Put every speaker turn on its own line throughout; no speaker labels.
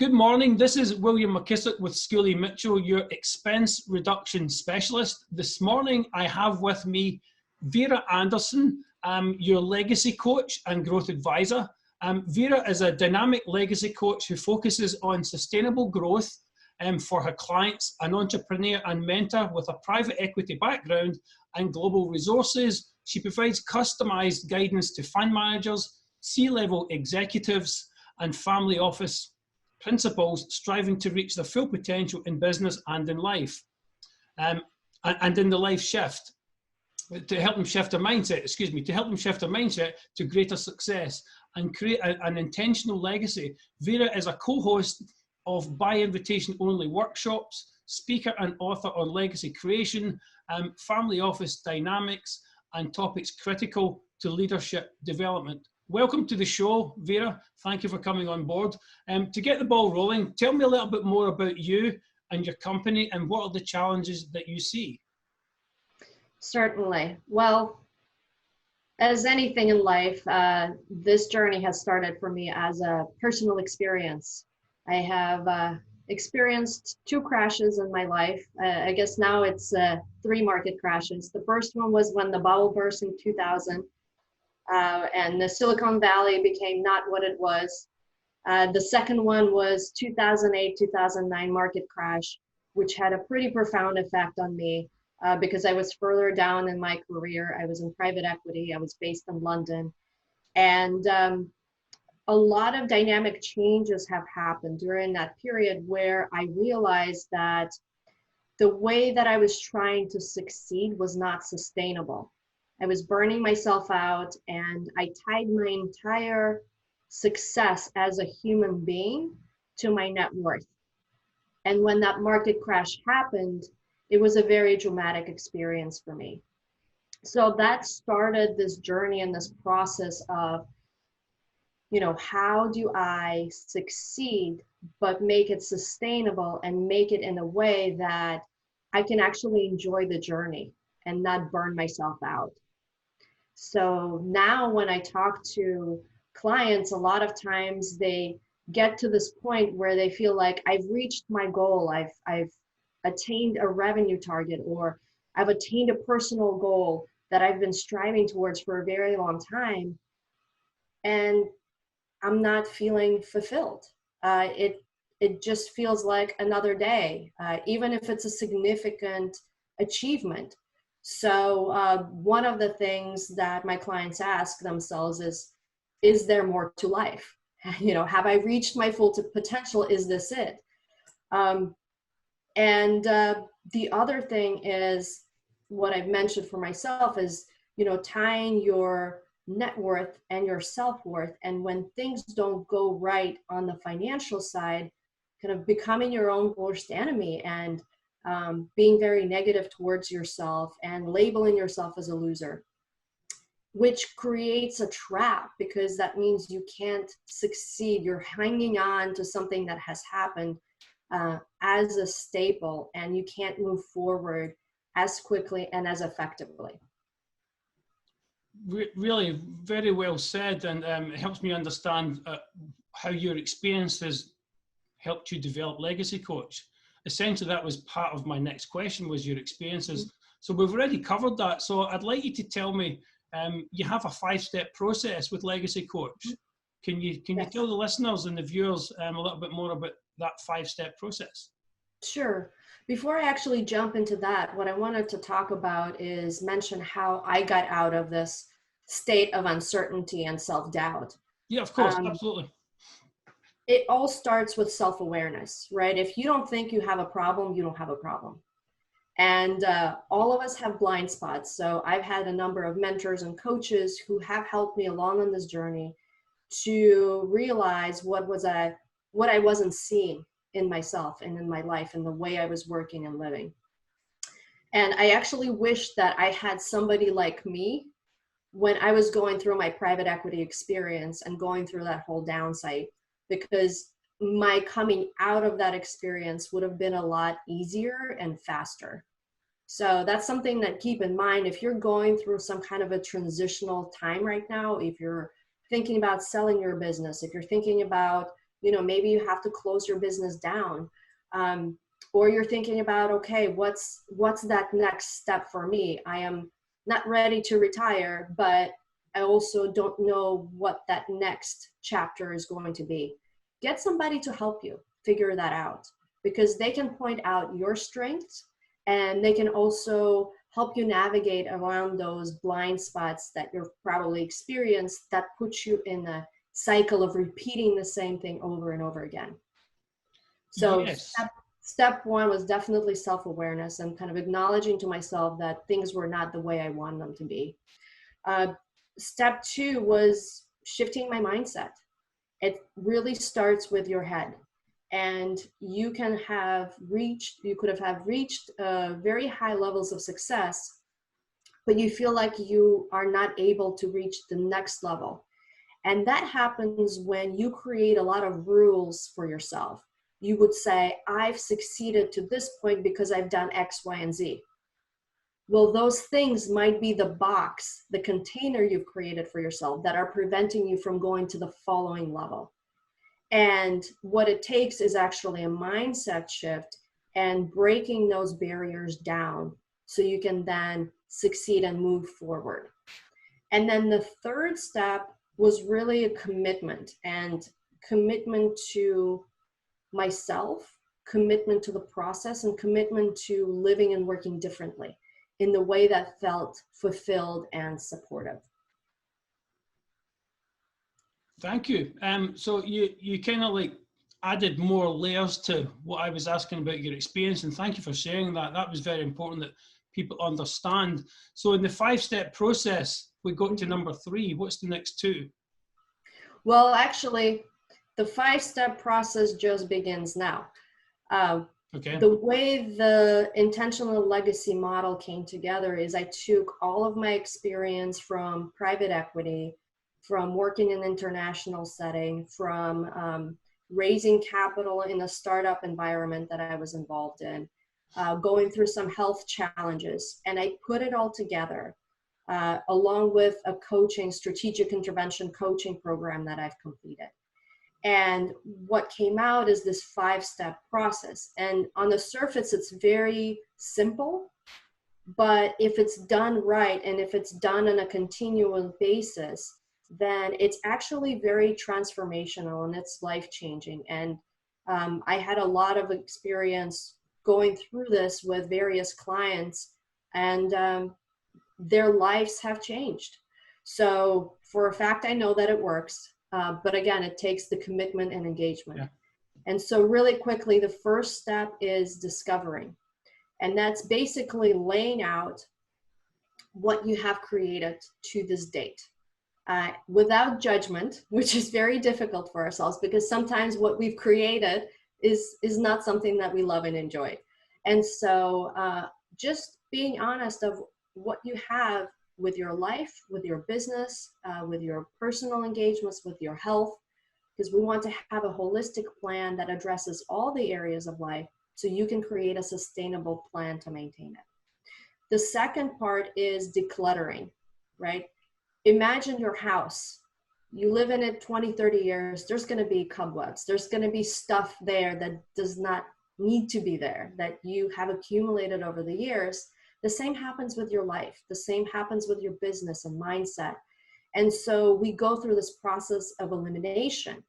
Good morning. This is William McKissock with Schooley Mitchell, your expense reduction specialist. This morning, I have with me Vera Anderson, your legacy coach and growth advisor. Vera is a dynamic legacy coach who focuses on sustainable growth for her clients, an entrepreneur and mentor with a private equity background and global resources. She provides customized guidance to fund managers, C-level executives, and family office principals striving to reach their full potential in business and in life, and in the life shift, to help them shift their mindset, to greater success and create an intentional legacy. Vera is a co-host of by invitation only workshops, speaker and author on legacy creation, family office dynamics, and topics critical to leadership development. Welcome to the show, Vera. Thank you for coming on board. To get the ball rolling, tell me a little bit more about you and your company and what are the challenges that you see?
Certainly. Well, as anything in life, this journey has started for me as a personal experience. I have experienced 2 crashes in my life. I guess now it's 3 market crashes. The first one was when the bubble burst in 2000. And the Silicon Valley became not what it was. The second one was 2008-2009 market crash, which had a pretty profound effect on me because I was further down in my career. I was in private equity. I was based in London. And a lot of dynamic changes have happened during that period where I realized that the way that I was trying to succeed was not sustainable. I was burning myself out, and I tied my entire success as a human being to my net worth. And when that market crash happened, it was a very dramatic experience for me. So that started this journey and this process of, how do I succeed, but make it sustainable and make it in a way that I can actually enjoy the journey and not burn myself out. So now when I talk to clients, a lot of times they get to this point where they feel like I've reached my goal, I've attained a revenue target, or I've attained a personal goal that I've been striving towards for a very long time, and I'm not feeling fulfilled. It just feels like another day, even if it's a significant achievement. So one of the things that my clients ask themselves is there more to life? Have I reached my full potential? Is this it? And the other thing is what I've mentioned for myself is, tying your net worth and your self-worth. And when things don't go right on the financial side, kind of becoming your own worst enemy and being very negative towards yourself and labeling yourself as a loser, which creates a trap because that means you can't succeed. You're hanging on to something that has happened as a staple, and you can't move forward as quickly and as effectively.
Really, very well said, and it helps me understand how your experience has helped you develop Legacy Coach. Essentially, that was part of my next question, was your experiences. Mm-hmm. So we've already covered that. So I'd like you to tell me, you have a 5-step process with Legacy Coach. Can you tell the listeners and the viewers a little bit more about that 5-step process?
Sure. Before I actually jump into that, what I wanted to talk about is mention how I got out of this state of uncertainty and self-doubt.
Yeah, of course, absolutely.
It all starts with self-awareness, right? If you don't think you have a problem, you don't have a problem. And all of us have blind spots. So I've had a number of mentors and coaches who have helped me along on this journey to realize what I wasn't seeing in myself and in my life and the way I was working and living. And I actually wish that I had somebody like me when I was going through my private equity experience and going through that whole downside, because my coming out of that experience would have been a lot easier and faster. So that's something that keep in mind if you're going through some kind of a transitional time right now, if you're thinking about selling your business, if you're thinking about You know, maybe you have to close your business down. Or you're thinking about, okay, what's that next step for me? I am not ready to retire, but I also don't know what that next chapter is going to be. Get somebody to help you figure that out, because they can point out your strengths, and they can also help you navigate around those blind spots that you're probably experienced that puts you in a cycle of repeating the same thing over and over again. So
Yes.
step one was definitely self-awareness and kind of acknowledging to myself that things were not the way I wanted them to be. Step two was shifting my mindset. It really starts with your head. And you could have reached very high levels of success, but you feel like you are not able to reach the next level. And that happens when you create a lot of rules for yourself. You would say, I've succeeded to this point because I've done X, Y, and Z. Well, those things might be the box, the container you've created for yourself that are preventing you from going to the following level. And what it takes is actually a mindset shift and breaking those barriers down so you can then succeed and move forward. And then the third step was really a commitment, and commitment to myself, commitment to the process, and commitment to living and working differently in the way that felt fulfilled and supportive.
Thank you. So you kind of like added more layers to what I was asking about your experience, and thank you for sharing that. That was very important that people understand. So in the 5-step process, we got to number 3. What's the next 2?
Well, actually, the 5-step process just begins now.
Okay.
The way the intentional legacy model came together is I took all of my experience from private equity, from working in an international setting, from raising capital in a startup environment that I was involved in, going through some health challenges, and I put it all together along with a strategic intervention coaching program that I've completed. And what came out is this 5-step process. And on the surface, it's very simple, but if it's done right, and if it's done on a continual basis, then it's actually very transformational and it's life-changing. And I had a lot of experience going through this with various clients, and their lives have changed. So for a fact, I know that it works. But again, it takes the commitment and engagement. Yeah. And so really quickly, the first step is discovering. And that's basically laying out what you have created to this date without judgment, which is very difficult for ourselves because sometimes what we've created is not something that we love and enjoy. And so just being honest of what you have with your life, with your business, with your personal engagements, with your health, because we want to have a holistic plan that addresses all the areas of life so you can create a sustainable plan to maintain it. The second part is decluttering, right? Imagine your house. You live in it 20, 30 years, there's gonna be cobwebs. There's gonna be stuff there that does not need to be there, that you have accumulated over the years. The same happens with your life. The same happens with your business and mindset. And so we go through this process of elimination.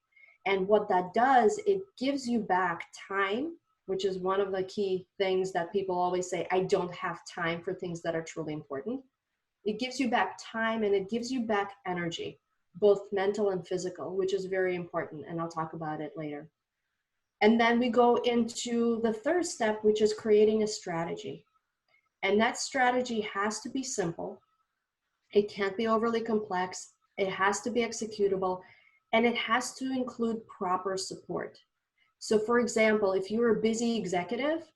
And what that does, it gives you back time, which is one of the key things that people always say, I don't have time for things that are truly important. It gives you back time and it gives you back energy, both mental and physical, which is very important. And I'll talk about it later. And then we go into the third step, which is creating a strategy. And that strategy has to be simple. It can't be overly complex. It has to be executable, and it has to include proper support. So for example, if you're a busy executive,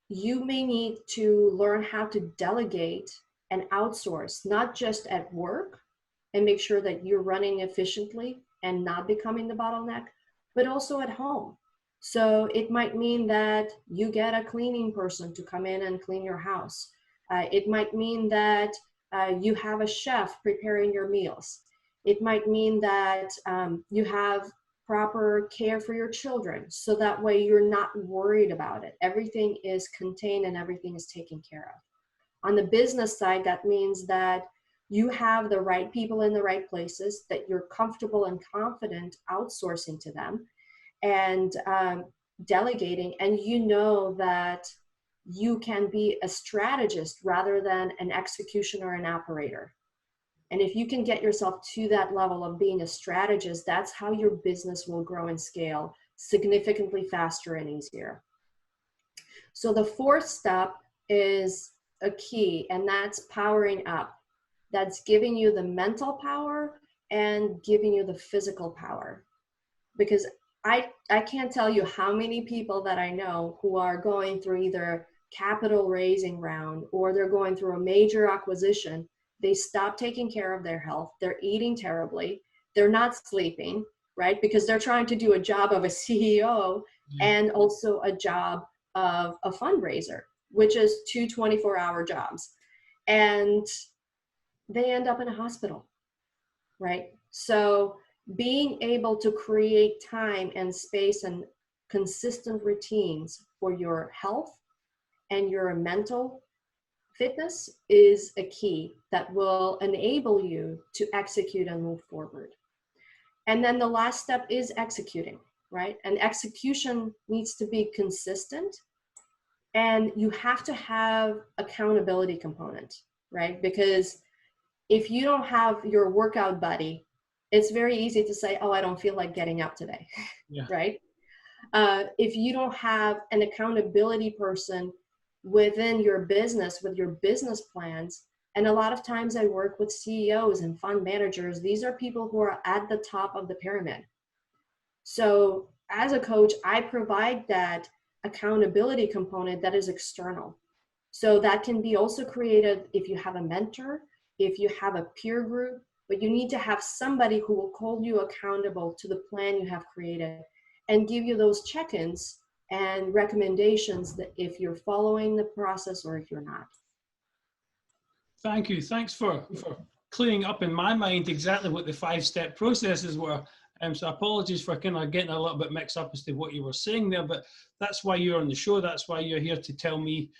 you may need to learn how to delegate and outsource, not just at work and make sure that you're running efficiently and not becoming the bottleneck, but also at home. So it might mean that you get a cleaning person to come in and clean your house. It might mean that you have a chef preparing your meals. It might mean that you have proper care for your children. So that way you're not worried about it. Everything is contained and everything is taken care of. On the business side, that means that you have the right people in the right places, that you're comfortable and confident outsourcing to them and delegating, and you know that you can be a strategist rather than an executioner or an operator. And if you can get yourself to that level of being a strategist, that's how your business will grow and scale significantly faster and easier. So the fourth step is a key, and that's powering up. That's giving you the mental power and giving you the physical power. Because I can't tell you how many people that I know who are going through either capital raising round or they're going through a major acquisition. They stop taking care of their health. They're eating terribly. They're not sleeping, right? Because they're trying to do a job of a CEO and also a job of a fundraiser, which is two 24-hour jobs. And they end up in a hospital, right? So being able to create time and space and consistent routines for your health and your mental fitness is a key that will enable you to execute and move forward. And then the last step is executing, right? And execution needs to be consistent, and you have to have accountability component, right? Because if you don't have your workout buddy, it's very easy to say, oh, I don't feel like getting up today, right? If you don't have an accountability person within your business with your business plans, and a lot of times I work with CEOs and fund managers, these are people who are at the top of the pyramid. So as a coach, I provide that accountability component that is external. So that can be also created if you have a mentor, if you have a peer group, but you need to have somebody who will hold you accountable to the plan you have created and give you those check-ins and recommendations that if you're following the process or if you're not.
Thank you. Thanks for clearing up in my mind exactly what the 5-step processes were. So apologies for kind of getting a little bit mixed up as to what you were saying there, but that's why you're on the show. That's why you're here to tell me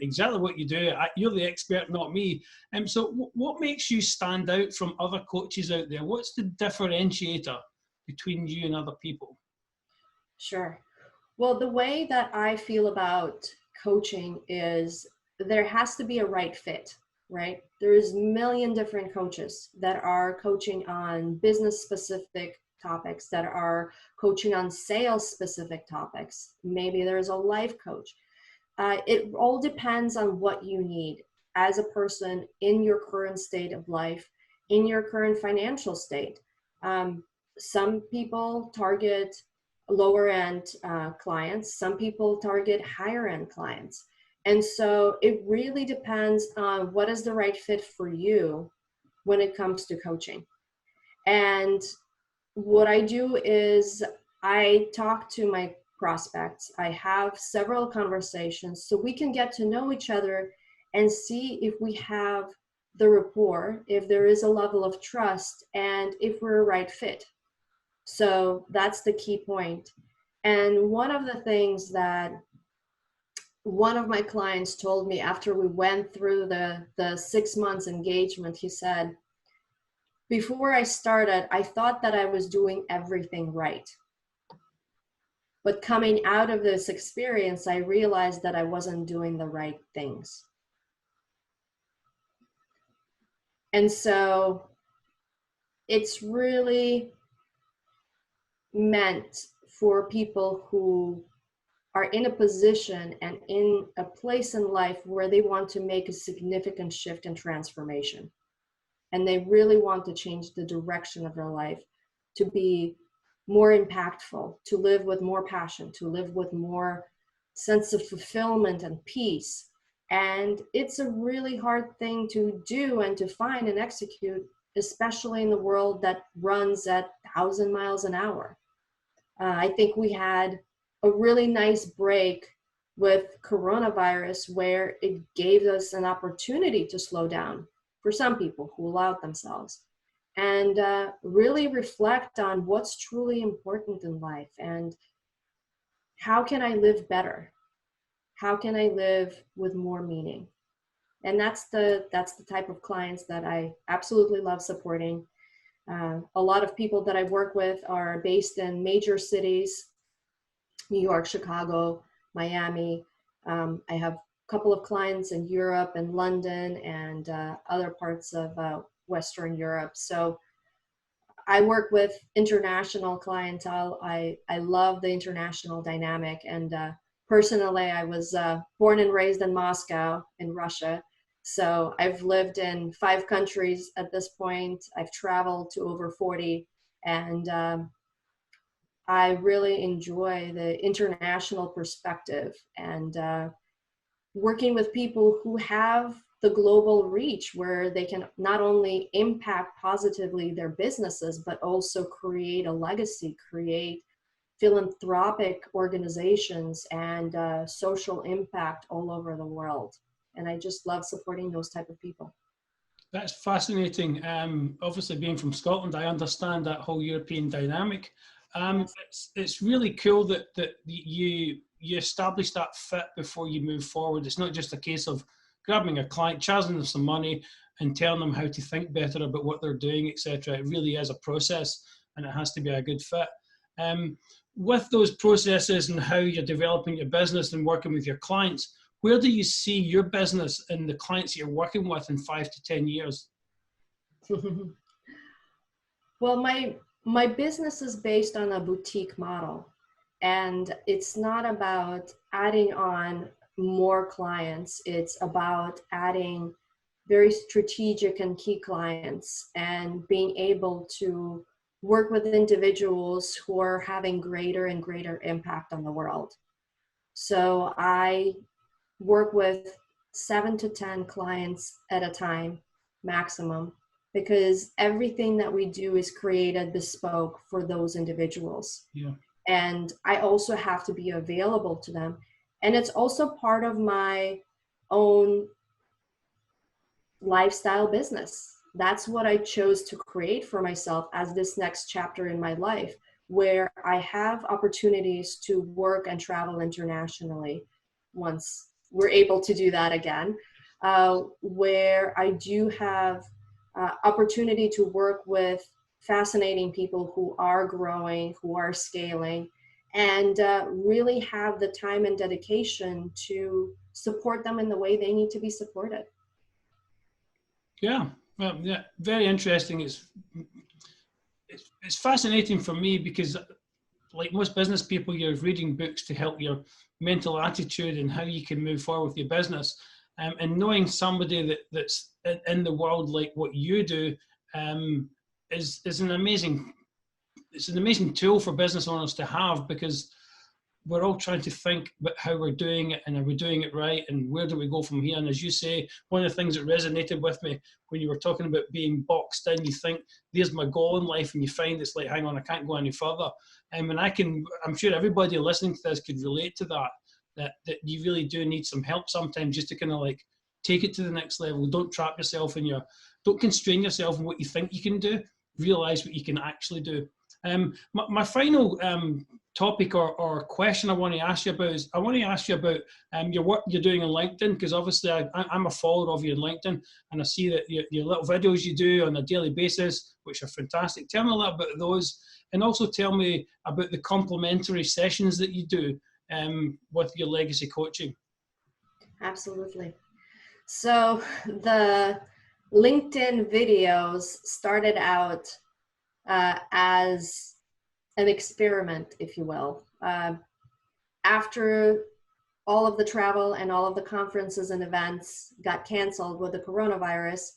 exactly what you do. You're the expert, not me. So what makes you stand out from other coaches out there? What's the differentiator between you and other people?
Sure. Well, the way that I feel about coaching is there has to be a right fit, right? There's a million different coaches that are coaching on business specific topics, that are coaching on sales specific topics. Maybe there's a life coach. It all depends on what you need as a person in your current state of life, in your current financial state. Some people target lower end clients, some people target higher end clients. And so it really depends on what is the right fit for you when it comes to coaching. And what I do is I talk to my prospects. I have several conversations so we can get to know each other and see if we have the rapport, if there is a level of trust, and if we're a right fit. So that's the key point. And one of the things that one of my clients told me after we went through the 6 months engagement, he said, before I started, I thought that I was doing everything right. But coming out of this experience, I realized that I wasn't doing the right things. And so it's really meant for people who are in a position and in a place in life where they want to make a significant shift and transformation. And they really want to change the direction of their life to be more impactful, to live with more passion, to live with more sense of fulfillment and peace. And it's a really hard thing to do and to find and execute, especially in the world that runs at 1,000 miles an hour. I think we had a really nice break with coronavirus where it gave us an opportunity to slow down for some people who allowed themselves. and really reflect on what's truly important in life and how can I live better? How can I live with more meaning? And that's the type of clients that I absolutely love supporting. A lot of people that I work with are based in major cities, New York, Chicago, Miami. I have a couple of clients in Europe and London and other parts of Western Europe. So I work with international clientele. I love the international dynamic. And personally, I was born and raised in Moscow in Russia. So I've lived in 5 countries at this point. I've traveled to over 40. And I really enjoy the international perspective and working with people who have the global reach where they can not only impact positively their businesses, but also create a legacy, create philanthropic organizations and social impact all over the world. And I just love supporting those type of people.
That's fascinating. Obviously, being from Scotland, I understand that whole European dynamic. It's really cool that you establish that fit before you move forward. It's not just a case of grabbing a client, charging them some money, and telling them how to think better about what they're doing, etc. It really is a process, and it has to be a good fit. With those processes and how you're developing your business and working with your clients, where do you see your business and the clients you're working with in 5 to 10 years?
Well, my business is based on a boutique model, and it's not about adding on more clients. It's about adding very strategic and key clients and being able to work with individuals who are having greater and greater impact on the world. So I work with 7 to 10 clients at a time maximum, because everything that we do is created bespoke for those individuals.
Yeah.
And I also have to be available to them. And it's also part of my own lifestyle business. That's what I chose to create for myself as this next chapter in my life, where I have opportunities to work and travel internationally once we're able to do that again, where I do have opportunity to work with fascinating people who are growing, who are scaling, and really have the time and dedication to support them in the way they need to be supported.
Yeah, well, yeah, very interesting. It's fascinating for me because, like most business people, you're reading books to help your mental attitude and how you can move forward with your business. And knowing somebody that's in the world like what you do is an amazing tool for business owners to have, because we're all trying to think about how we're doing it and are we doing it right and where do we go from here. And as you say, one of the things that resonated with me when you were talking about being boxed in, you think there's my goal in life and you find it's like, hang on, I can't go any further. And I'm sure everybody listening to this could relate to that you really do need some help sometimes just to kind of like take it to the next level. Don't trap yourself don't constrain yourself in what you think you can do. Realize what you can actually do. My final topic or question I want to ask you about is your work you're doing on LinkedIn, because obviously I'm a follower of you on LinkedIn, and I see that your little videos you do on a daily basis, which are fantastic. Tell me a little bit about those, and also tell me about the complimentary sessions that you do with your legacy coaching.
Absolutely. So the LinkedIn videos started out as an experiment, if you will. After all of the travel and all of the conferences and events got canceled with the coronavirus,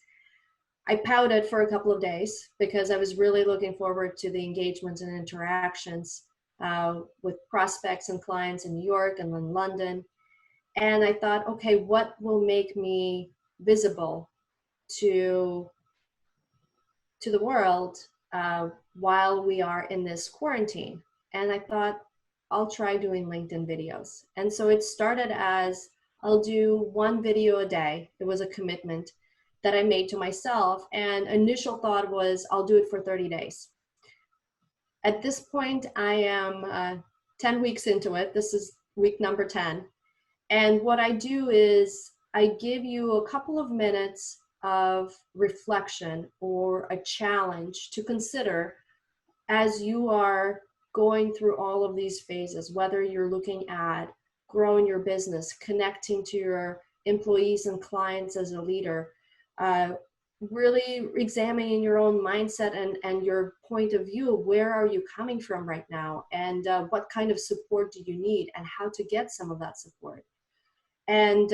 I pouted for a couple of days because I was really looking forward to the engagements and interactions with prospects and clients in New York and in London. And I thought, okay, what will make me visible to the world while we are in this quarantine? And I thought, I'll try doing LinkedIn videos. And so it started as, I'll do one video a day. It was a commitment. that I made to myself. And initial thought was, I'll do it for 30 days. At this point, I am 10 weeks into it. This is week number 10. And what I do is I give you a couple of minutes of reflection or a challenge to consider as you are going through all of these phases, whether you're looking at growing your business, connecting to your employees and clients as a leader, really examining your own mindset and your point of view. Where are you coming from right now? And what kind of support do you need, and how to get some of that support? And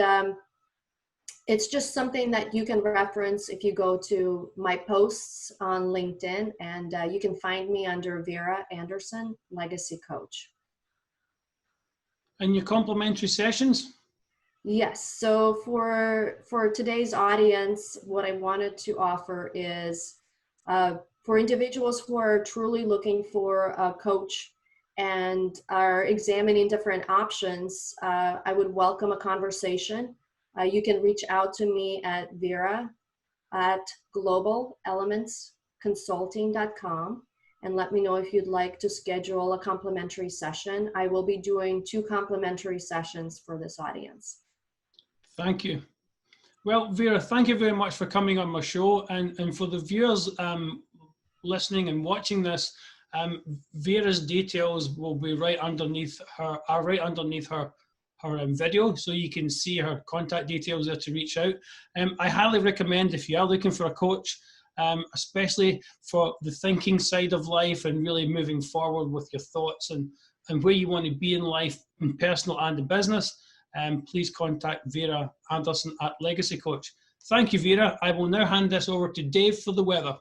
it's just something that you can reference if you go to my posts on LinkedIn, and you can find me under Vera Anderson, Legacy Coach.
And your complimentary sessions?
Yes, so for today's audience, what I wanted to offer is for individuals who are truly looking for a coach and are examining different options, I would welcome a conversation. You can reach out to me at Vera at globalelementsconsulting.com and let me know if you'd like to schedule a complimentary session. I will be doing 2 complimentary sessions for this audience.
Thank you. Well, Vera, thank you very much for coming on my show. And for the viewers listening and watching this, Vera's details will be right underneath her, video, so you can see her contact details there to reach out. I highly recommend, if you are looking for a coach, especially for the thinking side of life and really moving forward with your thoughts and where you want to be in life, in personal and in business, please contact Vera Anderson at Legacy Coach. Thank you, Vera. I will now hand this over to Dave for the weather.